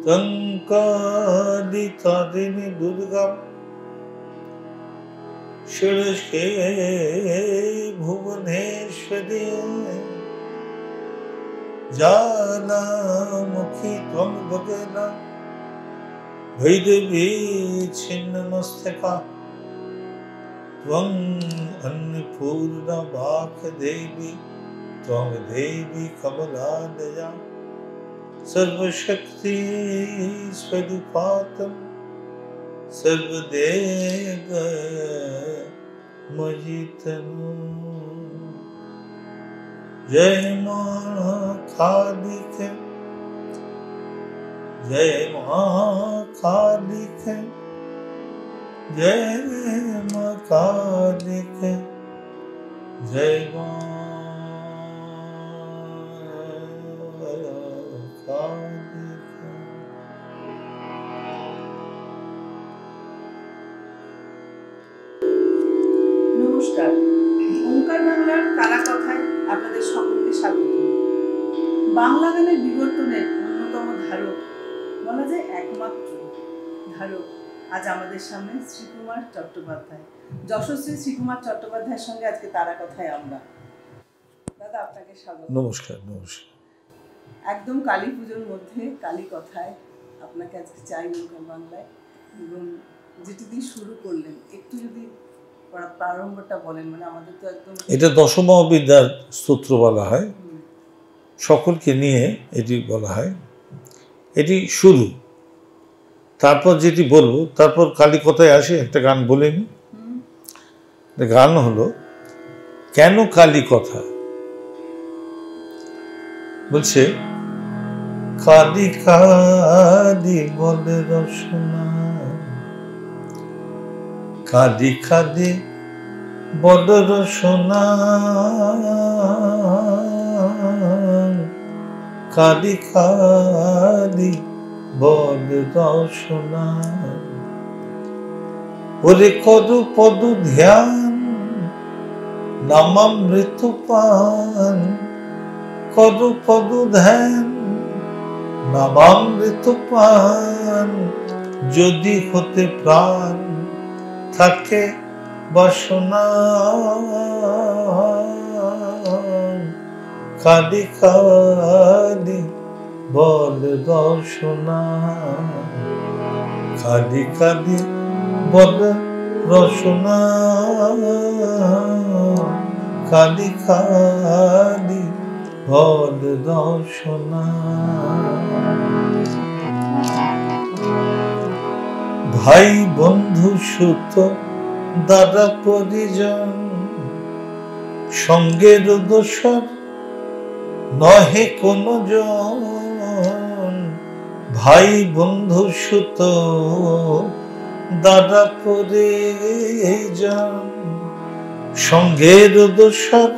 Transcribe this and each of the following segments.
তঙ্কাদিতারিণী দুর্গা ষোড়শে ভুবনেশ্বরী জ্বালামুখী ত্বং ভগেনা ভৈরবী ছিন্নমস্তকা ত্বং অন্নপূর্ণা বাগদেবী ত্বং দেবী কমলালয়া सर्वशक्ति स्वरूपातम सर्वदेव मयितनु जय महाकालिक जय महाकालिक जय महाकालिक जय নমস্কার, ওঙ্কার বাংলার তারা কথায় আপনাদের সকলকে স্বাগত। বাংলা গানের বিবর্তনের অন্যতম ধারক, বলা যায় একমাত্র ধারক, আজ আমাদের সামনে শ্রীকুমার চট্টোপাধ্যায়। যশস্বী শ্রীকুমার চট্টোপাধ্যায়ের সঙ্গে আজকে তারা কথায় আমরা। দাদা, আপনাকে স্বাগত। নমস্কার। নমস্কার। একদম কালী পুজোর মধ্যে কালী কথায় আপনাকে আজকে চাই ওঙ্কার বাংলায়, এবং যেটি দিয়ে শুরু করলেন একটু যদি প্রারম্ভটা বলেন। মানে আমাদের তো একদম এটা দশমহাবিদ্যার স্তোত্র বলা হয়, সকলকে নিয়ে এটি বলা হয়, এটি শুরু। তারপর যেটি বলবো, তারপর কালী কথায় আসে একটা গান বলে নি। গান হলো কেন কালী কথা। বলছে কালী কালী বলে রসনা, কাঁদি কাঁদি বড় রসনা, কাঁদি কাঁদি বড় রসনা, ওরে করু পদ ধ্যান নামামৃত পান, করু পদ ধ্যান নামামৃত পান, যদি হতে প্রাণ থাকে বাসনা, কাঁদি কাঁদি বল রসনা, কাঁদি কাঁদি বল রসনা, কাঁদি কাঁদি বল রসনা। ভাই বন্ধু সুত দাদা পরিজন, সঙ্গের দোসর নহে কোনো জন। ভাই বন্ধু সুত দাদা পরিজন, সঙ্গের দোসর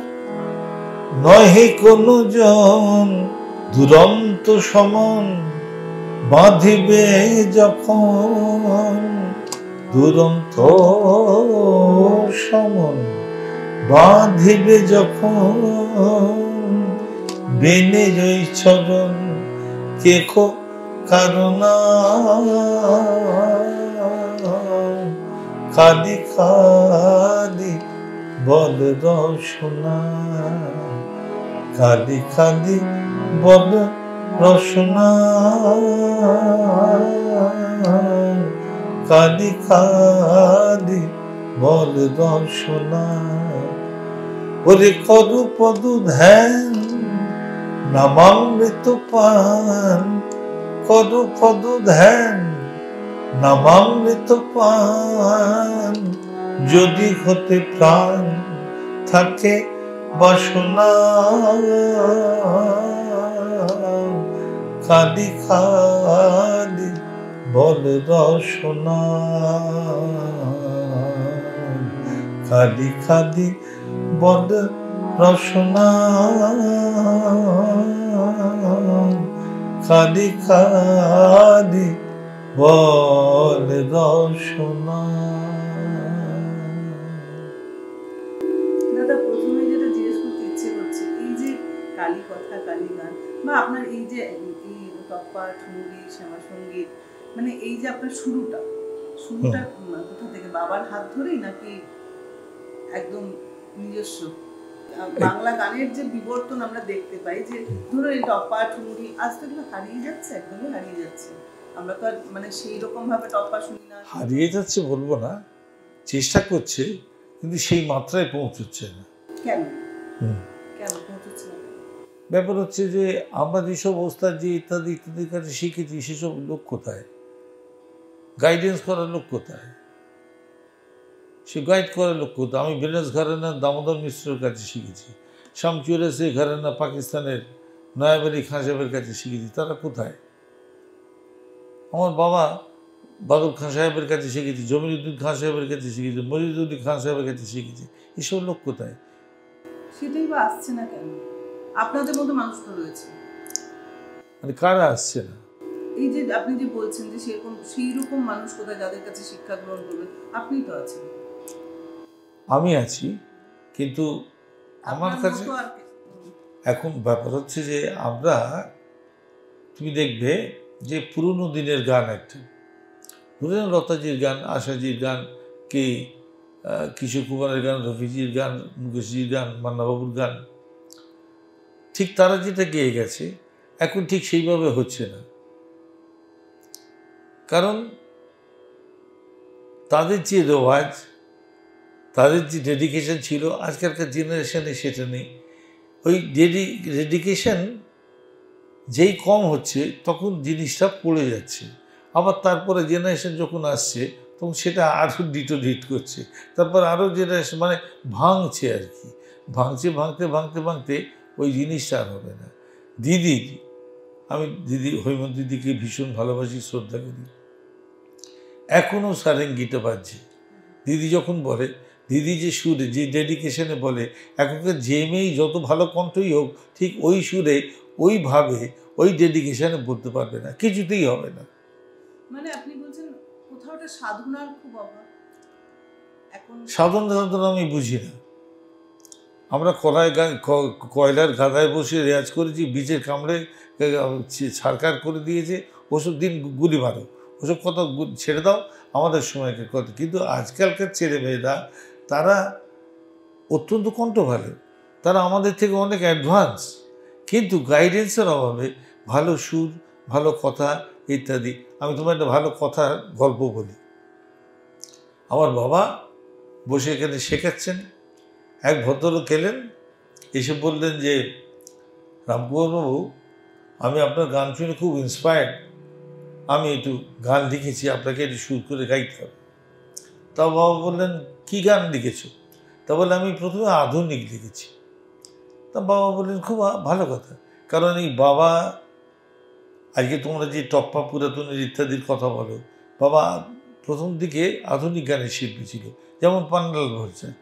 নহে কোনো জন। দুরন্ত সমন বাঁধিবে যখন, দুরন্ত সমন বাঁধিবে যখন, বেনে ওই চরণ কেখো কারণা, কাঁদি কাঁদি বল রসনা, কাঁদি কাঁদি বল রসনা, কাঁদি কাঁদি বল রসনা, ওরে করু পদ ধ্যান নামামৃত পান, করু পদ ধ্যান নামামৃত পান, যদি হতে প্রাণ থাকে বাসনা, কাঁদি কাঁদি বল রসনা, কাঁদি কাঁদি বল রসনা, কাঁদি কাঁদি বল রসনা। দাদা, প্রথমে যেটা জিজ্ঞেস করতে ইচ্ছে করছে, এই যে কালী কথা, কালী গান, বা আপনার এই যে টপ্পা, ঠুমরি, শ্যামা সঙ্গীত, মানে এই যে আপনার শুরুটা কোথা থেকে, বাবার হাত ধরেই নাকি একদম নিজস্ব? বাংলা গানের যে বিবর্তন আমরা দেখতে পাই, যে ধরো এই টপ্পা ঠুমরি আজ তো এগুলো হারিয়ে যাচ্ছে, একদমই হারিয়ে যাচ্ছে। আমরা তো আর মানে সেই রকম ভাবে টপ্পা শুনি না। হারিয়ে যাচ্ছে বলবো না, চেষ্টা করছে, কিন্তু সেই মাত্রায় পৌঁছচ্ছে না। কেন কেন পৌঁছচ্ছে না? ব্যাপার হচ্ছে যে আমরা যেসব ওস্তাদ যে ইত্যাদি ইত্যাদির কাছে শিখেছি, সেসব লোক কোথায়, গাইডেন্স করার লোক কোথায়, সে গাইড করার লোক কোথায়? আমি বেনাস ঘরানা দামোদর মিশ্রের কাছে শিখেছি, শামচুরেসে ঘরানা পাকিস্তানের নয়াব আলী খান সাহেবের কাছে শিখেছি, তারা কোথায়? আমার বাবা বাদল খান সাহেবের কাছে শিখেছি, জমিরুদ্দিন খান সাহেবের কাছে শিখেছি, মজিদুদ্দিন খান সাহেবের কাছে শিখেছি, এসব লোক কোথায়? সেটাই বা আসছে না কেন? আপনাদের মতো মানুষ তো রয়েছে, মানে কারা আসছে না? এই যে আপনি যে বলছেন যে সেরকম সেই রকম মানুষ কোথায় যাদের কাছে শিক্ষা গ্রহণ করবেন? আপনি তো আছেন। আমি আছি, কিন্তু আমার কাছে এখন ব্যাপার হচ্ছে যে আমরা, তুমি দেখবে যে পুরনো দিনের গান একটা, ধরে নাও লতাজির গান, আশাজির গান, কি কিশোর কুমারের গান, রফিজির গান, মুকেশজির গান, মান্নাবাবুর গান, ঠিক তারা যেটা গেয়ে গেছে এখন ঠিক সেইভাবে হচ্ছে না। কারণ তাদের যে রেওয়াজ, তাদের যে ডেডিকেশন ছিল, আজকালকার জেনারেশনে সেটা নেই। ওই ডেডিকেশন যেই কম হচ্ছে, তখন জিনিসটা পড়ে যাচ্ছে। আবার তারপরে জেনারেশন যখন আসছে, তখন সেটা আরও ডিটোনেট করছে, তারপর আরও জেনারেশন মানে ভাঙছে আর কি, ভাঙতে ওই জিনিসটা আর হবে না। আমি হৈমন্ত দিদিকে ভীষণ ভালোবাসি, শ্রদ্ধা করি, এখনও সারেঙ্গিটা বাজছে। দিদি যখন বলে, দিদি যে সুরে, যে ডেডিকেশনে বলে, এখনকার যে মেয়েই যত ভালো কণ্ঠই হোক, ঠিক ওই সুরে, ওইভাবে, ওই ডেডিকেশনে বলতে পারবে না, কিছুতেই হবে না। মানে আপনি বলছেন কোথাও একটা সাধনার খুব অভাব। এখন সাধনা আমি বুঝি না। আমরা কয়লার গাদায় বসে রেয়াজ করেছি, বীজের কামড়ে ছারকার করে দিয়েছে, ওসব দিন গুলি মারো, ওসব কথা ছেড়ে দাও, আমাদের সময়কে কথা। কিন্তু আজকালকার ছেলেমেয়েরা, তারা অত্যন্ত কণ্ঠ ভালো, তারা আমাদের থেকে অনেক অ্যাডভান্স, কিন্তু গাইডেন্সের অভাবে, ভালো সুর, ভালো কথা ইত্যাদি। আমি তোমার একটা ভালো কথা গল্প বলি। আমার বাবা বসে এখানে শেখাচ্ছেন, এক ভদ্রলোক এলেন, এসে বললেন যে, রামকুমারবাবু, আমি আপনার গান শুনে খুব ইন্সপায়ার্ড, আমি একটু গান লিখেছি, আপনাকে একটু সুর করে গাইতে হবে। তা বাবা বললেন, কী গান লিখেছ? তা বলে, আমি প্রথমে আধুনিক লিখেছি। তা বাবা বললেন, খুব ভালো কথা, কারণ এই বাবা, আজকে তোমরা যে টপ্পা, পুরাতনের ইত্যাদির কথা বলো, বাবা প্রথম দিকে আধুনিক গানের শিল্পী ছিল, যেমন পান্নালাল ভট্টাচার্য।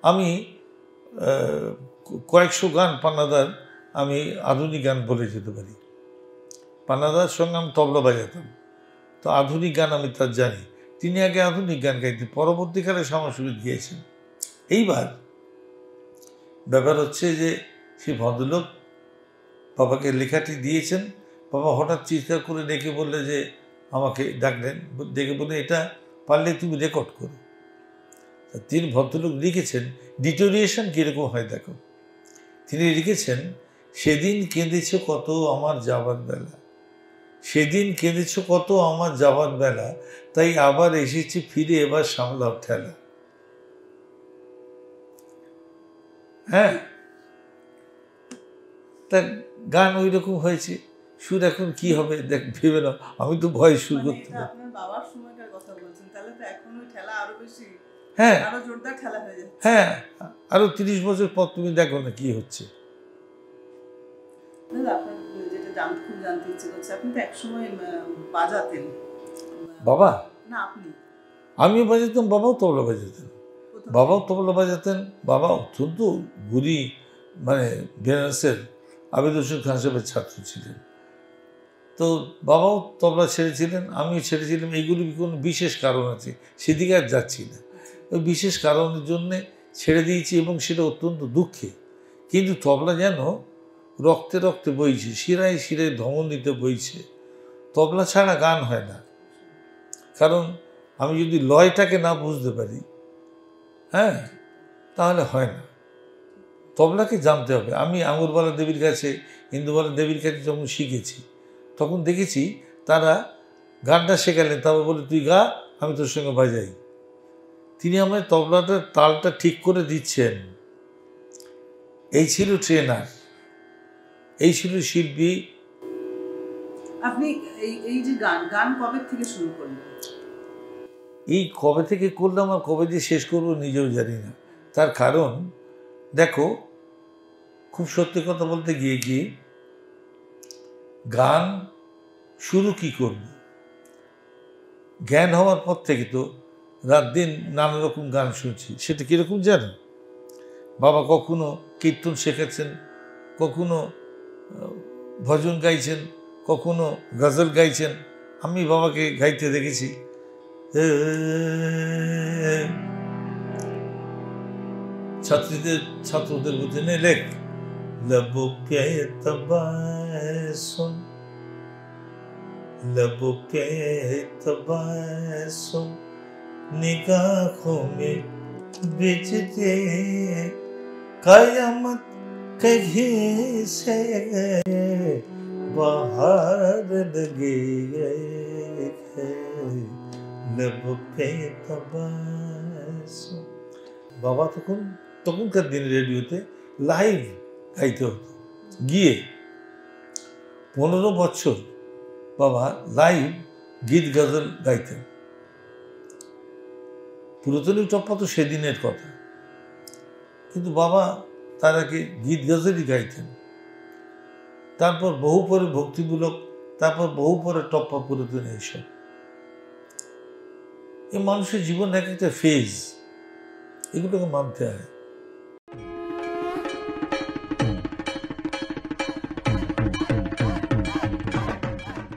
আমি কয়েকশো গান পান্নাদার আমি আধুনিক গান বলে যেতে পারি। পান্নাদার সঙ্গে আমি তবলা বাজাতাম, তো আধুনিক গান আমি তার জানি। তিনি আগে আধুনিক গান গাইতেন, পরবর্তীকালে সমসঙ্গীত গিয়েছেন। এইবার ব্যাপার হচ্ছে যে সেই ভদ্রলোক বাবাকে লেখাটি দিয়েছেন, বাবা হঠাৎ চিৎকার করে ডেকে বললে যে, আমাকে ডাকলেন, ডেকে বলে, এটা পারলে তুমি রেকর্ড করো। তিনি ভদ্রলোক লিখেছেন, ডিটোরিয়েশন কীরকম হয় দেখো। তিনি লিখেছেন, সেদিন কেঁদেছ কত আমার যাবার বেলা, সেদিন কেঁদেছ কত আমার যাবার বেলা, তাই আবার এসেছি ফিরে, এবার সামলাও ঠেলা। হ্যাঁ, তার গান ওই রকম হয়েছে। সুর এখন কি হবে দেখ, ভেবে নাও, আমি তো ভয় সুর করতে পারি। আপনার বাবার সময়কার কথা বলছেন, তাহলে তো এখন ওই ঠেলা আরো বেশি, হ্যাঁ, আরো জোরদার ঠেলা হয়ে যাচ্ছে। হ্যাঁ, আরো 30 বছর পর তুমি দেখো না কি হচ্ছে। আপনার যেটা খুব জানতে ইচ্ছে করছে, আপনি তো একসময় বাজাতেন। বাবা? না, আপনি। আমিও বাজাতাম, বাবাও তবলা বাজাতেন। বাবাও তবলা বাজাতেন। বাবা অত্যন্ত গুণী, মানে বেনারসের আবিদ হোসেন খান সাহেবের ছাত্র ছিলেন। তো বাবাও তবলা ছেড়েছিলেন, আমিও ছেড়েছিলাম। এইগুলি কোনো বিশেষ কারণ আছে, সেদিকে আর যাচ্ছি না। ওই বিশেষ কারণের জন্যে ছেড়ে দিয়েছি, এবং সেটা অত্যন্ত দুঃখে। কিন্তু তবলা যেন রক্তে রক্তে বইছে, শিরায় শিরায় ধমনীতে বইছে। তবলা ছাড়া গান হয় না, কারণ আমি যদি লয়টাকে না বুঝতে পারি, হ্যাঁ, তাহলে হয় না। তবলাকে জানতে হবে। আমি আঙুরবালা দেবীর কাছে, ইন্দুবালা দেবীর কাছে যখন শিখেছি, তখন দেখেছি তারা গানটা শেখালেন, তারপর বলে তুই গা, আমি তোর সঙ্গে বাজাই। তিনি আমায় তবলাটার তালটা ঠিক করে দিচ্ছেন। এই ছিল ট্রেনার, এই ছিল শিল্পী। আপনি এই যে গান কবে থেকে শুরু করলেন? এই কবে থেকে করলাম আর কবে যে শেষ করবো নিজেও জানি না। তার কারণ দেখো, খুব সত্যি কথা বলতে গিয়ে কি, গান শুরু কি করব, জ্ঞান হওয়ার পর থেকে তো রাত দিন নানা রকম গান শুনছি। সেটা কীরকম জানো? বাবা কখনো কীর্তন শেখাচ্ছেন, কখনো ভজন গাইছেন, কখনো গজল গাইছেন। আমি বাবাকে গাইতে দেখেছি। ছাত্রদের মধ্যে নেই লেখ, लबों पे तबस्सुम, लबों पे तबस्सुम, निगाहों में बिजली, कयामत कहीं से बाहर लगी है, लबों पे तबस्सुम। बाबा তখনকার দিন রেডিওতে লাইভ গাইতে হতো। গিয়ে 15 বছর বাবা লাইভ গীত গজল গাইতেন। পুরাতনী টপ্পা তো সেদিনের কথা, কিন্তু বাবা তার আগে গীত গজলই গাইতেন। তারপর বহু পরে ভক্তিমূলক, তারপর বহু পরে টপ্পা, পুরাতনী এইসব। এই মানুষের জীবন এক একটা ফেজ, এগুলোকে মানতে হয়।